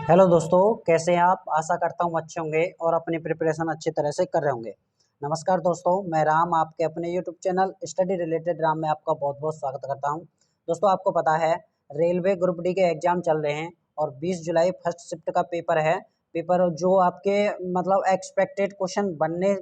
Hello दोस्तों, कैसे हैं आप। आशा करता हूँ अच्छे होंगे और अपनी प्रिपरेशन अच्छी तरह से कर रहे होंगे। नमस्कार दोस्तों, मैं राम आपके अपने YouTube channel study related Ram में आपका बहुत बहुत स्वागत करता हूँ। दोस्तों, आपको पता है रेलवे ग्रुप डी के एग्जाम चल रहे हैं और 20 जुलाई फर्स्ट शिफ्ट का पेपर है। पेपर जो आपके मतलब एक्सपेक्टेड क्वेश्चन बनने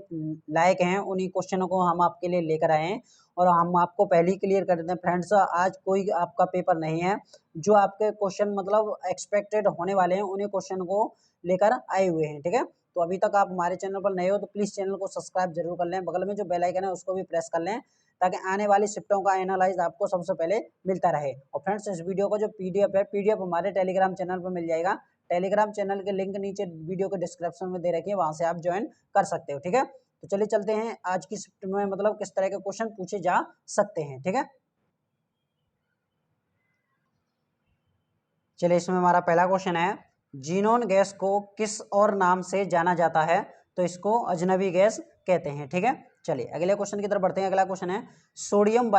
लायक हैं, उन्हीं क्वेश्चनों को हम आपके लिए लेकर आए हैं और हम आपको पहले ही क्लियर कर देते हैं फ्रेंड्स, आज कोई आपका पेपर नहीं है। जो आपके क्वेश्चन मतलब एक्सपेक्टेड होने वाले हैं, उन्हीं क्वेश्चन को लेकर आए हुए हैं। ठीक है, तो अभी तक आप हमारे चैनल पर नए हो तो प्लीज चैनल को सब्सक्राइब जरूर कर लें, बगल में जो बेल आइकन है उसको भी प्रेस कर लें ताकि आने वाली शिफ्टों का एनालाइज आपको सबसे पहले मिलता रहे। और फ्रेंड्स, इस वीडियो का जो पीडीएफ है, पीडीएफ हमारे टेलीग्राम चैनल पर मिल जाएगा। टेलीग्राम चैनल के लिंक नीचे वीडियो के डिस्क्रिप्शन में दे रखी है, वहां से आप ज्वाइन कर सकते हो। ठीक है, तो चलिए चलते हैं आज की शिफ्ट में मतलब किस तरह के क्वेश्चन पूछे जा सकते हैं। ठीक है, चलिए इसमें हमारा पहला क्वेश्चन है, जीनोन गैस को किस और नाम से जाना जाता है। तो इसको अजनबी गैस कहते हैं। ठीक है, चलिए अगले क्वेश्चन की तरफ बढ़ते हैं। अगला क्वेश्चन है, सोडियम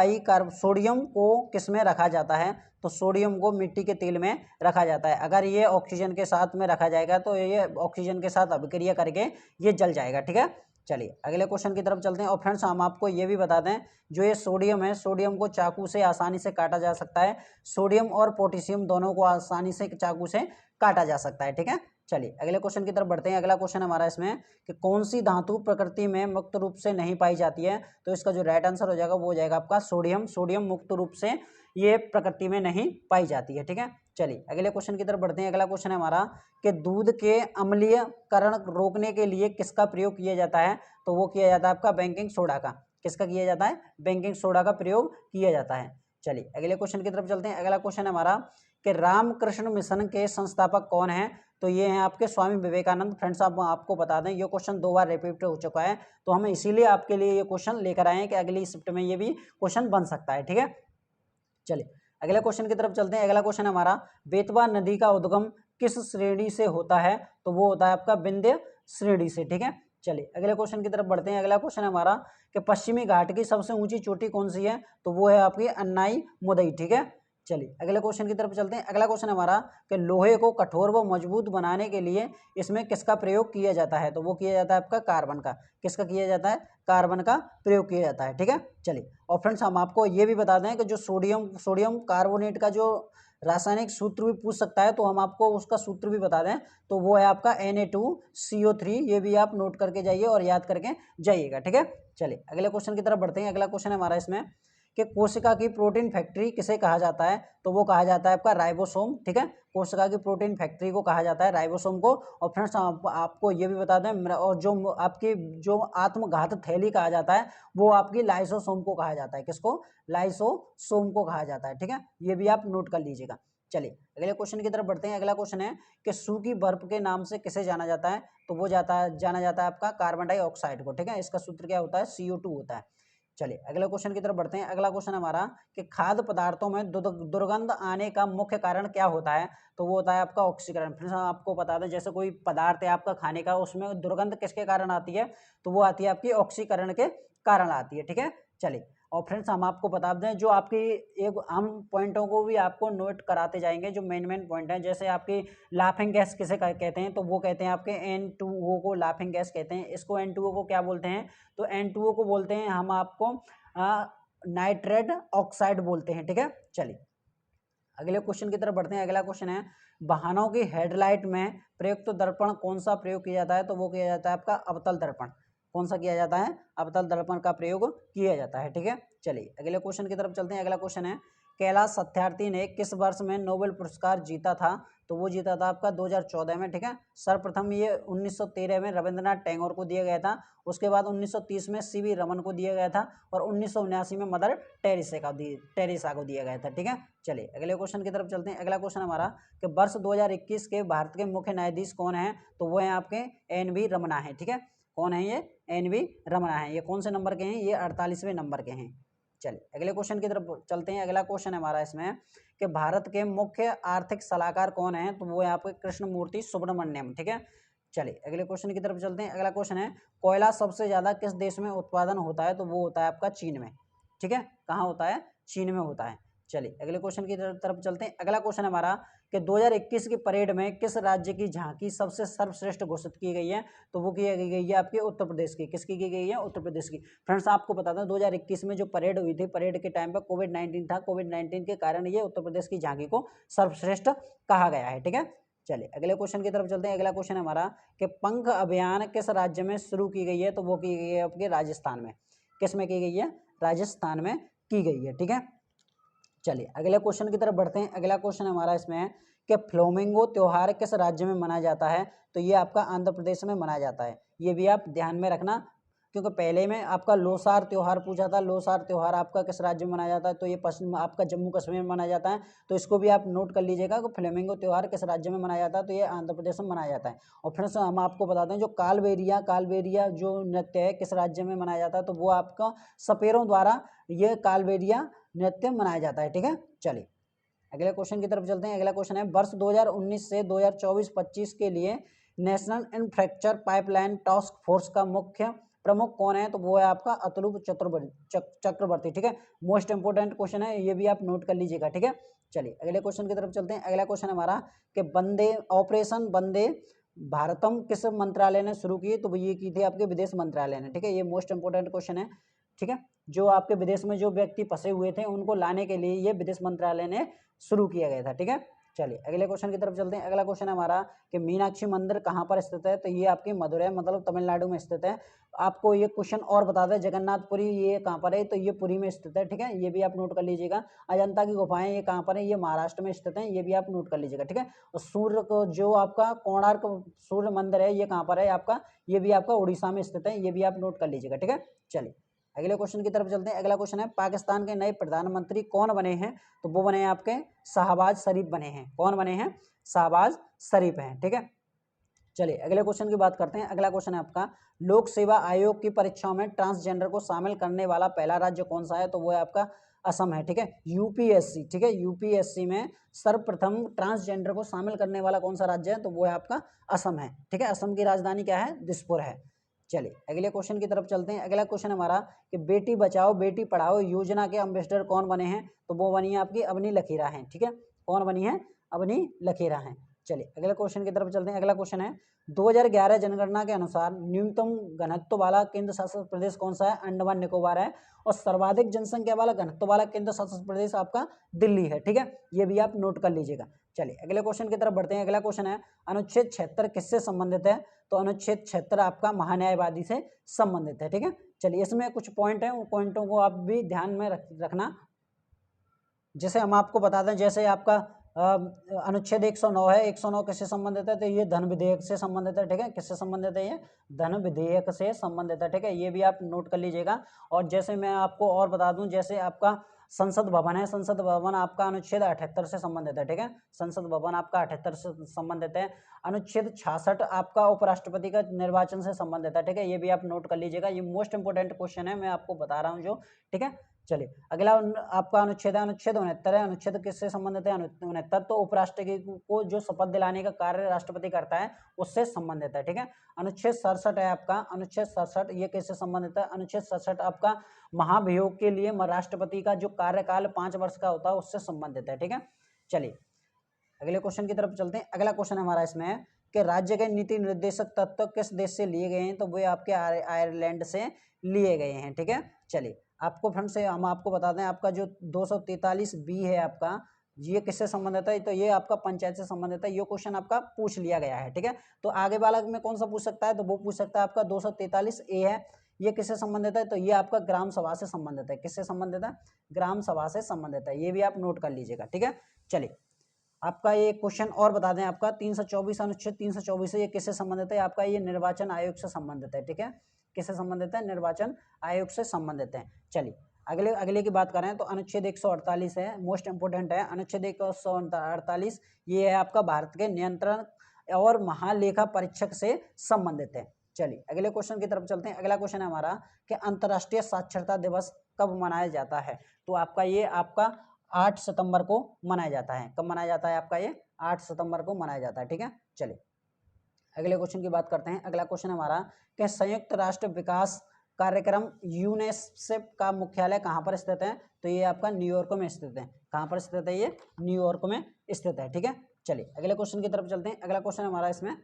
को किस में रखा जाता है। तो सोडियम को मिट्टी के तेल में रखा जाता है। अगर ये ऑक्सीजन के साथ में रखा जाएगा तो ये ऑक्सीजन के साथ अभिक्रिया करके ये जल जाएगा। ठीक है, चलिए अगले क्वेश्चन की तरफ चलते हैं। और फ्रेंड्स, हम आपको ये भी बता दें, जो ये सोडियम है, सोडियम को चाकू से आसानी से काटा जा सकता है। सोडियम और पोटेशियम दोनों को आसानी से चाकू से काटा जा सकता है। ठीक है, चलिए अगले क्वेश्चन की तरफ बढ़ते हैं। अगला क्वेश्चन हमारा इसमें कि कौन सी धातु प्रकृति में मुक्त रूप से नहीं पाई जाती है। तो इसका जो राइट आंसर हो जाएगा वो हो जाएगा आपका सोडियम। सोडियम मुक्त रूप से ये प्रकृति में नहीं पाई जाती है। ठीक है, चलिए अगले क्वेश्चन की तरफ बढ़ते हैं। अगला क्वेश्चन है हमारा कि दूध के अम्लीयकरण रोकने के लिए किसका प्रयोग किया जाता है। तो वो किया जाता है आपका बेकिंग सोडा का। किसका किया जाता है? बेकिंग सोडा का प्रयोग किया जाता है। चलिए अगले क्वेश्चन की तरफ चलते हैं। अगला क्वेश्चन है हमारा कि रामकृष्ण मिशन के संस्थापक कौन है। तो ये हैं आपके स्वामी विवेकानंद। फ्रेंड्स, आपको बता दें ये क्वेश्चन 2 बार रिपीट हो चुका है, तो हम इसीलिए आपके लिए ये क्वेश्चन लेकर आए हैं कि अगली शिफ्ट में ये भी क्वेश्चन बन सकता है। ठीक है, चलिए अगले क्वेश्चन की तरफ चलते हैं। अगला क्वेश्चन हमारा, बेतवा नदी का उद्गम किस श्रेणी से होता है। तो वो होता है आपका विंध्य श्रेणी से। ठीक है, चलिए अगले क्वेश्चन की तरफ बढ़ते हैं। अगला क्वेश्चन हमारा कि पश्चिमी घाट की सबसे ऊंची चोटी कौन सी है। तो वो है आपकी अन्नाई मुदई। ठीक है, चलिए अगले क्वेश्चन की तरफ चलते हैं। अगला क्वेश्चन हमारा कि लोहे को कठोर व मजबूत बनाने के लिए इसमें किसका प्रयोग किया जाता है। तो वो किया जाता है आपका कार्बन का। किसका किया जाता है? कार्बन का प्रयोग किया जाता है। ठीक है, चलिए और फ्रेंड्स, हम आपको ये भी बता दें कि जो सोडियम कार्बोनेट का जो रासायनिक सूत्र भी पूछ सकता है, तो हम आपको उसका सूत्र भी बता दें, तो वो है आपका Na2CO3। ये भी आप नोट करके जाइए और याद करके जाइएगा। ठीक है, चलिए अगले क्वेश्चन की तरफ बढ़ते हैं। अगला क्वेश्चन है हमारा इसमें कि कोशिका की प्रोटीन फैक्ट्री किसे कहा जाता है। तो वो कहा जाता है आपका राइबोसोम। ठीक है, कोशिका की प्रोटीन फैक्ट्री को कहा जाता है राइबोसोम को। और फ्रेंड्स, आपको ये भी बता दें, और जो आपकी जो आत्मघात थैली कहा जाता है, वो आपकी लाइसोसोम को कहा जाता है। किसको? लाइसोसोम को कहा जाता है। ठीक है, ये भी आप नोट कर लीजिएगा। चलिए अगले क्वेश्चन की तरफ बढ़ते हैं। अगला क्वेश्चन है कि सूखी बर्फ के नाम से किसे जाना जाता है। तो वो जाना जाता है आपका कार्बन डाइऑक्साइड को। ठीक है, इसका सूत्र क्या होता है? CO2 होता है। चलिए अगले क्वेश्चन की तरफ बढ़ते हैं। अगला क्वेश्चन हमारा कि खाद्य पदार्थों में दुर्गंध आने का मुख्य कारण क्या होता है। तो वो होता है आपका ऑक्सीकरण। फिर आपको बता दें, जैसे कोई पदार्थ है आपका खाने का, उसमें दुर्गंध किसके कारण आती है। तो वो आती है आपकी ऑक्सीकरण के कारण आती है। ठीक है, चलिए और फ्रेंड्स, हम आपको बता दें, जो आपकी एक हम पॉइंटों को भी आपको नोट कराते जाएंगे, जो मेन पॉइंट है। जैसे आपकी लाफिंग गैस किसे कहते हैं। तो वो कहते हैं आपके N2O को लाफिंग गैस कहते हैं। इसको N2O को क्या बोलते हैं? तो N2O को बोलते हैं हम आपको नाइट्रेट ऑक्साइड बोलते हैं। ठीक है, चलिए अगले क्वेश्चन की तरफ बढ़ते हैं। अगला क्वेश्चन है, वाहनों की हेडलाइट में प्रयुक्त दर्पण कौन सा प्रयोग किया जाता है। तो वो किया जाता है आपका अवतल दर्पण। कौन सा किया जाता है? अवतल दर्पण का प्रयोग किया जाता है। ठीक है, चलिए अगले क्वेश्चन की तरफ चलते हैं। अगला क्वेश्चन है, कैलाश सत्यार्थी ने किस वर्ष में नोबेल पुरस्कार जीता था। तो वो जीता था आपका 2014 में। ठीक है, सर्वप्रथम ये 1913 में रविंद्रनाथ टैगोर को दिया गया था। उसके बाद 1930 में CV रमन को दिया गया था और 1979 में मदर टेरेसा को दिया गया था। ठीक है, चलिए अगले क्वेश्चन की तरफ चलते हैं। अगला क्वेश्चन हमारा कि वर्ष 2021 के भारत के मुख्य न्यायाधीश कौन है। तो वो है आपके NV रमना है। ठीक है, कौन है ये? NV रमना है। ये कौन से नंबर के हैं? ये 48वें नंबर के हैं। चलिए अगले क्वेश्चन की तरफ चलते हैं। अगला क्वेश्चन है हमारा इसमें कि भारत के मुख्य आर्थिक सलाहकार कौन है। तो वो है आपके कृष्णमूर्ति सुब्रमण्यम। ठीक है, चलिए अगले क्वेश्चन की तरफ चलते हैं। अगला क्वेश्चन है, कोयला सबसे ज्यादा किस देश में उत्पादन होता है। तो वो होता है आपका चीन में। ठीक है, कहाँ होता है? चीन में होता है। चलिए अगले क्वेश्चन की तरफ चलते हैं। अगला क्वेश्चन हमारा कि कि 2021 की परेड में किस राज्य की झांकी सबसे सर्वश्रेष्ठ घोषित की गई है, तो वो की गई है आपके उत्तर प्रदेश की। किसकी की गई है? उत्तर प्रदेश की। फ्रेंड्स आपको बता दें 2021 में जो परेड हुई थी, परेड के टाइम पर कोविड-19 था, कोविड-19 के कारण ये उत्तर प्रदेश की झांकी को सर्वश्रेष्ठ कहा गया है। ठीक है, चलिए अगले क्वेश्चन की तरफ चलते हैं। अगला क्वेश्चन है हमारा कि पंख अभियान किस राज्य में शुरू की गई है, तो वो की गई है आपके राजस्थान में। किस में की गई है? राजस्थान में की गई है। ठीक है, चलिए अगले क्वेश्चन की तरफ बढ़ते हैं। अगला क्वेश्चन हमारा इसमें है कि फ्लोमिंगो त्योहार किस राज्य में मनाया जाता है, तो ये आपका आंध्र प्रदेश में मनाया जाता है। ये भी आप ध्यान में रखना, क्योंकि पहले में आपका लोसार त्योहार पूछा था। लोसार त्योहार आपका किस राज्य में मनाया जाता है, तो ये पश्चिम आपका जम्मू कश्मीर में मनाया जाता है। तो इसको भी आप नोट कर लीजिएगा कि फ्लेमिंगो त्योहार किस राज्य में मनाया जाता है, तो ये आंध्र प्रदेश में मनाया जाता है। और फिर से हम आपको बताते हैं जो कालबेरिया जो नृत्य है किस राज्य में मनाया जाता है, तो वो आपका सपेरों द्वारा ये कालबेरिया नृत्य मनाया जाता है। ठीक है, चलिए अगले क्वेश्चन की तरफ चलते हैं। अगला क्वेश्चन है वर्ष 2019 से 2024-25 के लिए national infrastructure pipeline task force का मुख्य प्रमुख कौन है, तो वो है आपका अतुल चक्रवर्ती। ठीक है, मोस्ट इंपोर्टेंट क्वेश्चन है, ये भी आप नोट कर लीजिएगा। ठीक है, चलिए अगले क्वेश्चन की तरफ चलते हैं। अगला क्वेश्चन हमारा कि ऑपरेशन वंदे भारतम किस मंत्रालय ने शुरू की, तो ये की थी आपके विदेश मंत्रालय ने। ठीक है, ये मोस्ट इंपोर्टेंट क्वेश्चन है। ठीक है, जो आपके विदेश में जो व्यक्ति फंसे हुए थे उनको लाने के लिए ये विदेश मंत्रालय ने शुरू किया गया था। ठीक है, चलिए अगले क्वेश्चन की तरफ चलते हैं। अगला क्वेश्चन है हमारा कि मीनाक्षी मंदिर कहाँ पर स्थित है, तो ये आपकी मदुरै मतलब तमिलनाडु में स्थित है। आपको ये क्वेश्चन और बता दें जगन्नाथपुरी ये कहाँ पर है, तो ये पुरी में स्थित है। ठीक है, ये भी आप नोट कर लीजिएगा। अजंता की गुफाएं ये कहाँ पर है, ये महाराष्ट्र में स्थित है, ये भी आप नोट कर लीजिएगा। ठीक है, और सूर्य को जो आपका कोणार्क सूर्य मंदिर है ये कहाँ पर है आपका, ये भी आपका उड़ीसा में स्थित है, ये भी आप नोट कर लीजिएगा। ठीक है, चलिए अगले क्वेश्चन की तरफ चलते हैं। अगला क्वेश्चन है पाकिस्तान के नए प्रधानमंत्री कौन बने हैं, तो वो बने हैं आपके शाहबाज शरीफ बने हैं। कौन बने हैं? शाहबाज शरीफ हैं। ठीक है, चलिए अगले क्वेश्चन की बात करते हैं। अगला क्वेश्चन है आपका लोक सेवा आयोग की परीक्षाओं में ट्रांसजेंडर को शामिल करने वाला पहला राज्य कौन सा है, तो वो है आपका असम है। ठीक है, यूपीएससी। ठीक है, यूपीएससी में सर्वप्रथम ट्रांसजेंडर को शामिल करने वाला कौन सा राज्य है, तो वो है आपका असम है। ठीक है, असम की राजधानी क्या है? दिसपुर है। चलिए अगले क्वेश्चन की तरफ चलते हैं। अगला क्वेश्चन हमारा कि बेटी बचाओ बेटी पढ़ाओ योजना के एम्बेसडर कौन बने हैं, तो वो बनी है आपकी अवनी लकीरा हैं। ठीक है, कौन बनी है? अवनी लकीरा हैं। चलिए अगले क्वेश्चन की तरफ चलते हैं। अगला क्वेश्चन है 2011 जनगणना के अनुसार न्यूनतम घनत्व वाला केंद्र शासित प्रदेश कौन सा है? अंडमान निकोबार है। और सर्वाधिक जनसंख्या वाला घनत्व वाला केंद्र शासित प्रदेश आपका दिल्ली है। ठीक है, ये भी आप नोट कर लीजिएगा। चलिए अगले क्वेश्चन की तरफ बढ़ते हैं। अगला क्वेश्चन है अनुच्छेद 76 किससे संबंधित है, तो अनुच्छेद 76 आपका महान्यायवादी से संबंधित है। ठीक है, चलिए इसमें कुछ पॉइंट हैं, उन पॉइंटों को आप भी ध्यान में रखना। जैसे हम आपको बता दें, जैसे आपका अनुच्छेद 109 है, 109 किससे संबंधित है, तो ये धन विधेयक से संबंधित है। ठीक है, किससे संबंधित है? ये धन विधेयक से संबंधित है। ठीक है, ये भी आप नोट कर लीजिएगा। और जैसे मैं आपको और बता दूं, जैसे आपका संसद भवन है, संसद भवन आपका अनुच्छेद 78 से संबंधित है। ठीक है, संसद भवन आपका 78 से संबंधित है। अनुच्छेद 66 आपका उपराष्ट्रपति का निर्वाचन से संबंधित है। ठीक है, ये भी आप नोट कर लीजिएगा। ये मोस्ट इंपोर्टेंट क्वेश्चन है, मैं आपको बता रहा हूँ जो। ठीक है, चलिए अगला आपका अनुच्छेद है अनुच्छेद 69 है। अनुच्छेद किससे संबंधित है? 69 तो उपराष्ट्रपति को जो शपथ दिलाने का कार्य राष्ट्रपति करता है उससे संबंधित है। ठीक है, अनुच्छेद 67 है आपका, अनुच्छेद 67 ये किससे संबंधित है? अनुच्छेद 67 आपका महाभियोग के लिए राष्ट्रपति का जो कार्यकाल 5 वर्ष का होता है उससे संबंधित है। ठीक है, चलिए अगले क्वेश्चन की तरफ चलते हैं। अगला क्वेश्चन हमारा इसमें है कि राज्य के नीति निर्देशक तत्व किस देश से लिए गए हैं, तो वे आपके आयरलैंड से लिए गए हैं। ठीक है, चलिए आपको फिर से हम आपको बता दें, आपका जो 243B है आपका, ये किससे संबंधित है, तो ये आपका पंचायत से संबंधित है। ये क्वेश्चन आपका पूछ लिया गया है। ठीक है, तो आगे वाला में कौन सा पूछ सकता है, तो वो पूछ सकता है आपका 243A है। ये किससे संबंधित है, तो ये आपका ग्राम सभा से संबंधित है। किससे संबंधित है? ग्राम सभा से संबंधित है। ये भी आप नोट कर लीजिएगा। ठीक है, चलिए आपका ये क्वेश्चन और बता दें, आपका 324 अनुच्छेद 324 है, ये किससे संबंधित है? आपका ये निर्वाचन आयोग से संबंधित है। ठीक है, किससे संबंधित है? निर्वाचन आयोग से संबंधित है। चलिए अगले की बात करें तो अनुच्छेद 148 है, मोस्ट इंपोर्टेंट है। अनुच्छेद 148 ये है आपका भारत के नियंत्रण और महालेखा परीक्षक से संबंधित है। चलिए अगले क्वेश्चन की तरफ चलते हैं। अगला क्वेश्चन है हमारा कि अंतर्राष्ट्रीय साक्षरता दिवस कब मनाया जाता है, तो आपका ये आपका 8 सितंबर को मनाया जाता है। कब मनाया जाता है? आपका ये 8 सितंबर को मनाया जाता है। ठीक है, चलिए अगले क्वेश्चन की बात करते हैं। अगला क्वेश्चन हमारा कि संयुक्त राष्ट्र विकास कार्यक्रम यूनेस्को का मुख्यालय कहाँ पर स्थित है, तो ये आपका न्यूयॉर्क में स्थित है। कहाँ पर स्थित है? ये न्यूयॉर्क में स्थित है। ठीक है, चलिए अगले क्वेश्चन की तरफ चलते हैं। अगला क्वेश्चन हमारा इसमें,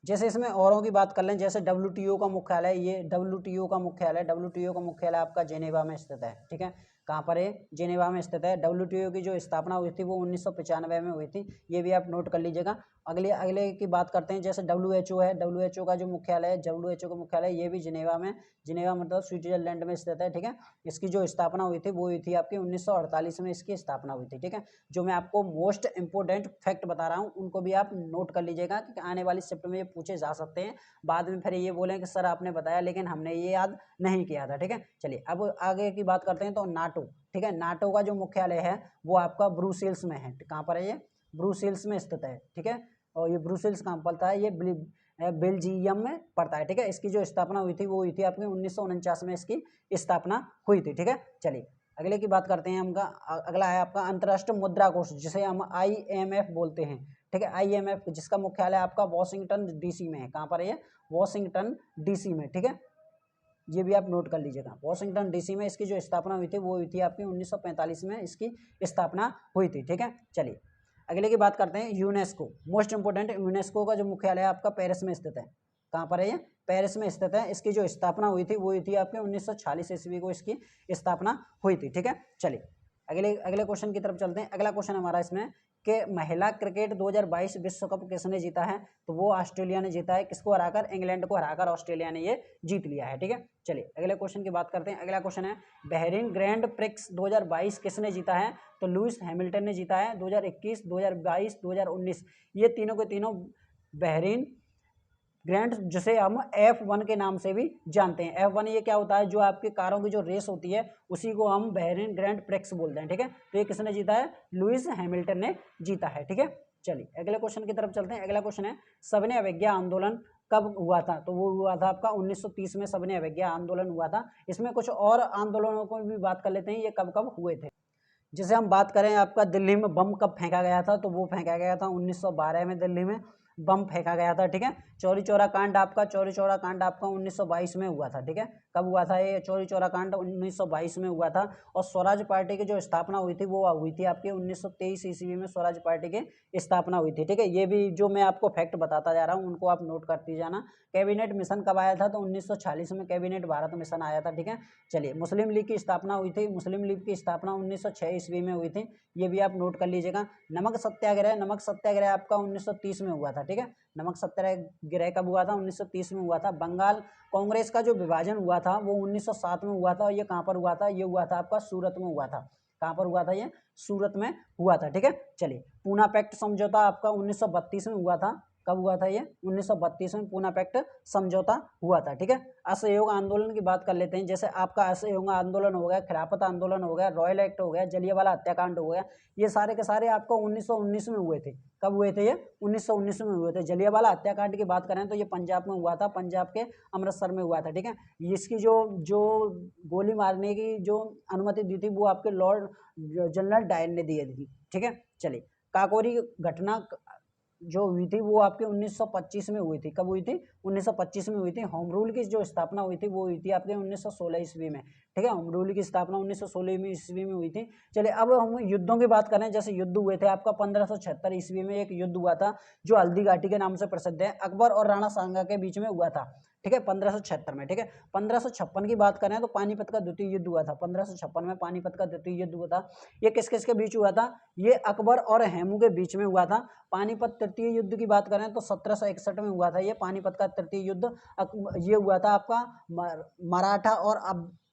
जैसे इसमें औरों की बात कर लें, जैसे WTO का मुख्यालय, ये WTO का मुख्यालय आपका जेनेवा में स्थित है। ठीक है, कहाँ पर है? जेनेवा में स्थित है। WTO की जो स्थापना हुई थी वो 1995 में हुई थी, ये भी आप नोट कर लीजिएगा। अगले अगले की बात करते हैं, जैसे WHO है, WHO का जो मुख्यालय है, WHO का मुख्यालय ये भी जेनेवा में, जेनेवा मतलब स्विट्जरलैंड में स्थित है। ठीक है, इसकी जो स्थापना हुई थी वो हुई थी आपकी 1948 में इसकी स्थापना हुई थी। ठीक है, जो मैं आपको मोस्ट इंपोर्टेंट फैक्ट बता रहा हूँ उनको भी आप नोट कर लीजिएगा, क्योंकि आने वाली शिफ्ट में ये पूछे जा सकते हैं। बाद में फिर ये बोलें कि सर आपने बताया लेकिन हमने ये याद नहीं किया था। ठीक है, चलिए अब आगे की बात करते हैं। तो नाटो, ठीक है, नाटो का जो मुख्यालय है वो आपका ब्रुसेल्स में है। कहाँ पर है? ये ब्रुसेल्स में स्थित है। ठीक है, और ये ब्रुसेल्स कहाँ पड़ता है? ये बेल्जियम में पड़ता है। ठीक है, इसकी जो स्थापना हुई थी वो हुई थी आपकी 1949 में इसकी स्थापना हुई थी। ठीक है, चलिए अगले की बात करते हैं। हमका अगला है आपका अंतर्राष्ट्रीय मुद्रा कोष, जिसे हम IMF बोलते हैं। ठीक है, IMF जिसका मुख्यालय आपका वॉशिंगटन DC में है। कहाँ पर है ये? वॉशिंगटन DC में। ठीक है, ये भी आप नोट कर लीजिएगा। वॉशिंगटन DC में इसकी जो स्थापना हुई थी वो हुई थी आपकी 1945 में इसकी स्थापना हुई थी। ठीक है, चलिए अगले की बात करते हैं। यूनेस्को, मोस्ट इंपोर्टेंट, यूनेस्को का जो मुख्यालय है आपका पेरिस में स्थित है। कहाँ पर है ये? पेरिस में स्थित है। इसकी जो स्थापना हुई थी वो हुई थी आपके 1946 ईस्वी को इसकी स्थापना हुई थी। ठीक है, चलिए अगले अगले क्वेश्चन की तरफ चलते हैं। अगला क्वेश्चन हमारा इसमें कि महिला क्रिकेट 2022 विश्व कप किसने जीता है? तो वो ऑस्ट्रेलिया ने जीता है। किसको हराकर? इंग्लैंड को हराकर ऑस्ट्रेलिया ने ये जीत लिया है। ठीक है, चलिए अगले क्वेश्चन की बात करते हैं। अगला क्वेश्चन है बहरीन ग्रैंड प्रिक्स 2022 किसने जीता है? तो लुइस हैमिल्टन ने जीता है। 2021, 2022, 2019 ये तीनों के तीनों बहरीन ग्रैंड, जिसे हम F1 के नाम से भी जानते हैं। F1 ये क्या होता है? जो आपकी कारों की जो रेस होती है उसी को हम बहरीन ग्रैंड प्रिक्स बोलते हैं। ठीक है, तो ये किसने जीता है? लुइस हैमिल्टन ने जीता है। ठीक है, चलिए अगले क्वेश्चन की तरफ चलते हैं। अगला क्वेश्चन है सविनय अवज्ञा आंदोलन कब हुआ था? तो वो हुआ था आपका 1930 में सविनय अवज्ञा आंदोलन हुआ था। इसमें कुछ और आंदोलनों को भी बात कर लेते हैं, ये कब कब हुए थे। जैसे हम बात करें आपका दिल्ली में बम कब फेंका गया था, तो वो फेंका गया था 1912 में दिल्ली में बम फेंका गया था। ठीक है, चौरी चौरा कांड आपका 1922 में हुआ था। ठीक है, कब हुआ था ये चौरी चौरा कांड? 1922 में हुआ था। और स्वराज पार्टी की जो स्थापना हुई थी वो हुई थी आपकी 1923 ईस्वी में स्वराज पार्टी की स्थापना हुई थी। ठीक है, ये भी जो मैं आपको फैक्ट बताता जा रहा हूँ उनको आप नोट करते जाना। कैबिनेट मिशन कब आया था? तो 1946 में कैबिनेट भारत मिशन आया था। ठीक है, चलिए मुस्लिम लीग की स्थापना हुई थी। मुस्लिम लीग की स्थापना 1906 ईस्वी में हुई थी, ये भी आप नोट कर लीजिएगा। नमक सत्याग्रह आपका 1930 में हुआ था। ठीक है, नमक सत्याग्रह कब हुआ था? 1930 में हुआ था। बंगाल कांग्रेस का जो विभाजन हुआ था वो 1907 में हुआ था। और ये कहाँ पर हुआ था? ये हुआ था आपका सूरत में हुआ था। कहाँ पर हुआ था? ये सूरत में हुआ था। ठीक है, चलिए पूना पैक्ट समझौता आपका 1932 में हुआ था। कब हुआ था? ये 1932 में पूना पैक्ट समझौता हुआ था। ठीक है, असहयोग आंदोलन की बात कर लेते हैं। जैसे आपका असहयोग आंदोलन हो गया, खिलाफत आंदोलन हो गया, रॉयल एक्ट हो गया, जलियांवाला हत्याकांड हो गया, ये सारे के सारे आपको 1919 में हुए थे। कब हुए थे? ये 1919 में हुए थे। जलियांवाला हत्याकांड की बात करें तो ये पंजाब में हुआ था, पंजाब के अमृतसर में हुआ था। ठीक है, इसकी जो जो गोली मारने की जो अनुमति दी थी वो आपके लॉर्ड जनरल डायर ने दी थी। ठीक है, चलिए काकोरी घटना जो हुई थी वो आपके 1925 में हुई थी। कब हुई थी? 1925 में हुई थी। होम रूल की जो स्थापना हुई थी वो हुई थी आपके 1916 ईस्वी में। ठीक है, होम रूल की स्थापना 1916 ईस्वी में हुई थी। चलिए अब हम युद्धों की बात करें। जैसे युद्ध हुए थे आपका 1576 ईस्वी में एक युद्ध हुआ था जो हल्दी घाटी के नाम से प्रसिद्ध है। अकबर और राणा सांगा के बीच में हुआ था। ठीक है, 1576 में। ठीक है, 1556 की बात करें तो पानीपत का द्वितीय युद्ध हुआ था। 1556 में पानीपत का द्वितीय युद्ध हुआ था। ये किस किस के बीच हुआ था? ये अकबर और हेमू के बीच में हुआ था। पानीपत तृतीय युद्ध की बात करें तो 1761 में हुआ था। ये पानीपत का तृतीय युद्ध ये हुआ था आपका मराठा और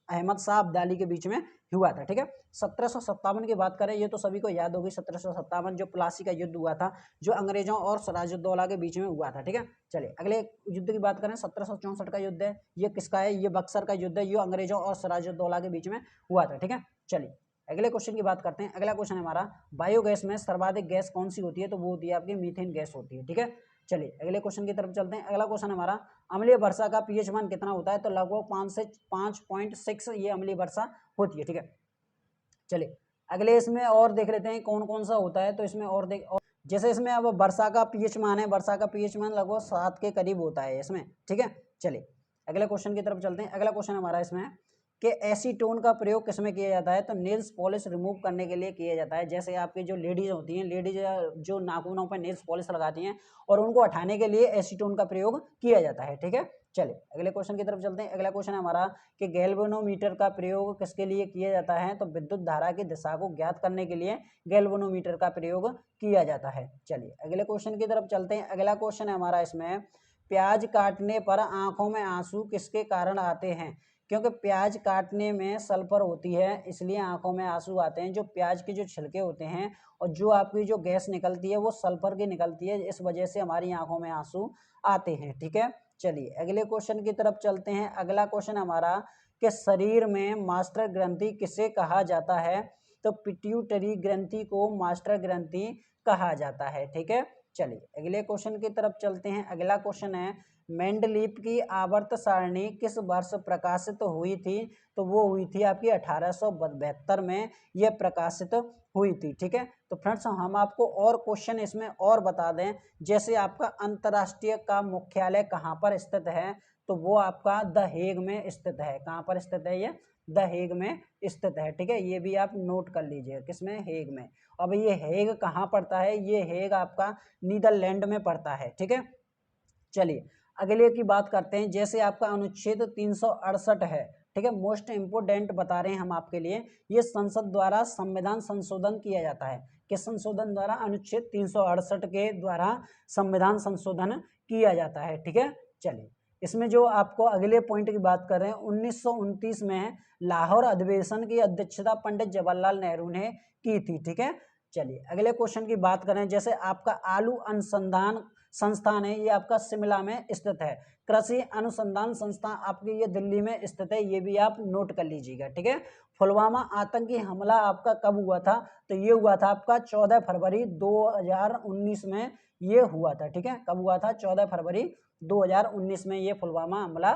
अहमद शाह अब्दाली के बीच में हुआ था। ठीक है, 1757 की बात करें, ये तो सभी को याद होगी। 1757 जो प्लासी का युद्ध हुआ था, जो अंग्रेजों और सिराजुद्दौला के बीच में हुआ था। ठीक है, चलिए अगले युद्ध की बात करें। 1764 का युद्ध है, ये किसका है? ये बक्सर का युद्ध है, ये अंग्रेजों और सिराजुद्दौला के बीच में हुआ था। ठीक है, चलिए अगले क्वेश्चन की बात करते हैं। अगला क्वेश्चन है हमारा बायोगैस में सर्वाधिक गैस कौन सी होती है? तो वो होती है आपकी मीथेन गैस होती है। ठीक है, चलिए अगले क्वेश्चन की तरफ चलते हैं। अगला क्वेश्चन हमारा अम्लीय वर्षा का पीएच मान कितना होता है? तो लगभग 5 से 5.6 ये अम्लीय वर्षा होती है। ठीक है, चलिए अगले इसमें और देख लेते हैं कौन कौन सा होता है। तो इसमें और जैसे इसमें अब वर्षा का पीएच मान है, वर्षा का पीएच मान लगभग 7 के करीब होता है इसमें। ठीक है, चलिए अगले क्वेश्चन की तरफ चलते हैं। अगला क्वेश्चन हमारा इसमें कि एसीटोन का प्रयोग किसमें किया जाता है, तो नेल्स पॉलिश रिमूव करने के लिए किया जाता है। जैसे आपकी जो लेडीज होती हैं, लेडीज जो नाखूनों पर नेल्स पॉलिश लगाती हैं और उनको हटाने के लिए एसीटोन का प्रयोग किया जाता है। ठीक है, चलिए अगले क्वेश्चन की तरफ चलते हैं। अगला क्वेश्चन है हमारा कि गैल्वेनोमीटर का प्रयोग किसके लिए किया जाता है, तो विद्युत धारा की दिशा को ज्ञात करने के लिए गैल्वेनोमीटर का प्रयोग किया जाता है। चलिए अगले क्वेश्चन की तरफ चलते हैं। अगला क्वेश्चन है हमारा इसमें, प्याज काटने पर आंखों में आंसू किसके कारण आते हैं, क्योंकि प्याज काटने में सल्फर होती है इसलिए आंखों में आंसू आते हैं। जो प्याज के जो छिलके होते हैं और जो आपकी जो गैस निकलती है वो सल्फर की निकलती है, इस वजह से हमारी आंखों में आंसू आते हैं। ठीक है, चलिए अगले क्वेश्चन की तरफ चलते हैं। अगला क्वेश्चन हमारा कि शरीर में मास्टर ग्रंथि किसे कहा जाता है, तो पिट्यूटरी ग्रंथि को मास्टर ग्रंथि कहा जाता है। ठीक है, चलिए अगले क्वेश्चन की तरफ चलते हैं। अगला क्वेश्चन है, मेंडलीफ की आवर्त सारणी किस वर्ष प्रकाशित हुई थी, तो वो हुई थी आपकी 1872 में ये प्रकाशित हुई थी। ठीक है, तो फ्रेंड्स हम आपको और क्वेश्चन इसमें और बता दें, जैसे आपका अंतर्राष्ट्रीय का मुख्यालय कहाँ पर स्थित है, तो वो आपका द हेग में स्थित है। कहाँ पर स्थित है, ये द हेग में स्थित है। ठीक है, ये भी आप नोट कर लीजिए, किसमें, हेग में। अब ये हेग कहाँ पड़ता है, ये हेग आपका नीदरलैंड में पड़ता है। ठीक है, चलिए अगले की बात करते हैं। जैसे आपका अनुच्छेद 368 है, ठीक है, मोस्ट इम्पोर्टेंट बता रहे हैं हम आपके लिए, ये संसद द्वारा संविधान संशोधन किया जाता है। किस संशोधन द्वारा, अनुच्छेद 368 के द्वारा संविधान संशोधन किया जाता है। ठीक है, चलिए इसमें जो आपको अगले पॉइंट की बात कर रहे हैं, 1929 में लाहौर अधिवेशन की अध्यक्षता पंडित जवाहरलाल नेहरू ने की थी। ठीक है, चलिए अगले क्वेश्चन की बात करें। जैसे आपका आलू अनुसंधान संस्थान है, ये आपका शिमला में स्थित है। कृषि अनुसंधान संस्थान आपकी ये दिल्ली में स्थित है, ये भी आप नोट कर लीजिएगा। ठीक है, पुलवामा आतंकी हमला आपका कब हुआ था, तो ये हुआ था आपका 14 फरवरी 2019 में ये हुआ था। ठीक है, कब हुआ था, 14 फरवरी 2019 में ये पुलवामा हमला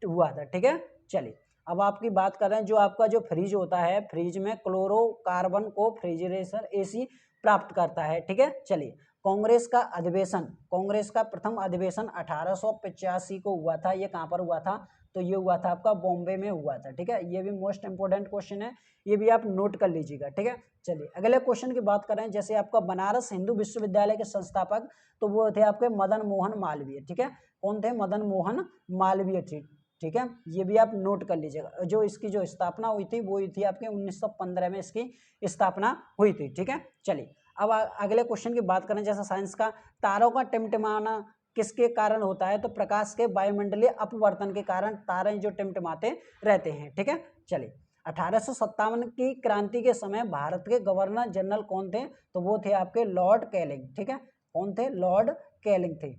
हुआ था। ठीक है, चलिए अब आपकी बात कर रहे हैं, जो आपका जो फ्रिज होता है, फ्रिज में क्लोरोकार्बन को फ्रिजरेशन एसी प्राप्त करता है। ठीक है, चलिए कांग्रेस का अधिवेशन, कांग्रेस का प्रथम अधिवेशन 1885 को हुआ था। ये कहाँ पर हुआ था, तो ये हुआ था आपका बॉम्बे में हुआ था। ठीक है, ये भी मोस्ट इंपोर्टेंट क्वेश्चन है, ये भी आप नोट कर लीजिएगा। ठीक है, चलिए अगले क्वेश्चन की बात करें। जैसे आपका बनारस हिंदू विश्वविद्यालय के संस्थापक, तो वो थे आपके मदन मोहन मालवीय। ठीक है, कौन थे, मदन मोहन मालवीय थे। ठीक है, ये भी आप नोट कर लीजिएगा। जो इसकी जो स्थापना हुई थी वो हुई थी आपके 1915 में इसकी स्थापना हुई थी। ठीक है, चलिए अब अगले क्वेश्चन की बात करें। जैसा साइंस का, तारों का टिमटिमाना किसके कारण होता है, तो प्रकाश के वायुमंडलीय अपवर्तन के कारण तारे जो टिमटिमाते रहते हैं। ठीक है, चलिए 1857 की क्रांति के समय भारत के गवर्नर जनरल कौन थे, तो वो थे आपके लॉर्ड कैलिंग। ठीक है, कौन थे, लॉर्ड कैलिंग थे।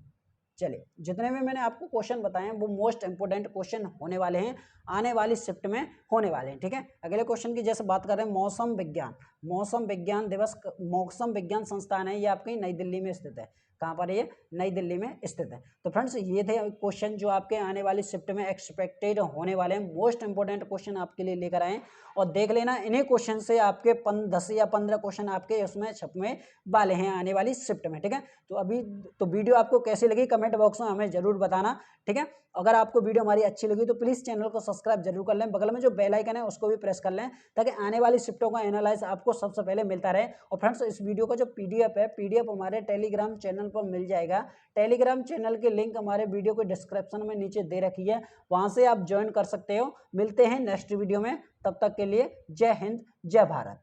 चलिए जितने में मैंने आपको क्वेश्चन बताए हैं वो मोस्ट इंपोर्टेंट क्वेश्चन होने वाले हैं, आने वाली शिफ्ट में होने वाले हैं। ठीक है, अगले क्वेश्चन की जैसे बात कर रहे हैं, मौसम विज्ञान, मौसम विज्ञान दिवस, मौसम विज्ञान संस्थान है, ये आपकी नई दिल्ली में स्थित है। कहाँ पर, ये नई दिल्ली में स्थित है। तो फ्रेंड्स ये थे क्वेश्चन जो आपके आने वाली शिफ्ट में एक्सपेक्टेड होने वाले हैं, मोस्ट इंपोर्टेंट क्वेश्चन आपके लिए लेकर आए, और देख लेना इन्हीं क्वेश्चन से आपके 10 या 15 क्वेश्चन आपके उसमें छपने वाले हैं आने वाली शिफ्ट में। ठीक है, तो अभी तो वीडियो आपको कैसी लगी कमेंट बॉक्स में हमें जरूर बताना। ठीक है, अगर आपको वीडियो हमारी अच्छी लगी तो प्लीज़ चैनल को सब्सक्राइब जरूर कर लें, बगल में जो बेल आइकन है उसको भी प्रेस कर लें, ताकि आने वाली शिफ्टों का एनालाइज आपको सबसे पहले मिलता रहे। और फ्रेंड्स इस वीडियो का जो पीडीएफ है, पीडीएफ हमारे टेलीग्राम चैनल पर मिल जाएगा। टेलीग्राम चैनल की लिंक हमारे वीडियो के डिस्क्रिप्शन में नीचे दे रखी है, वहां से आप ज्वाइन कर सकते हो। मिलते हैं नेक्स्ट वीडियो में, तब तक के लिए जय हिंद, जय भारत।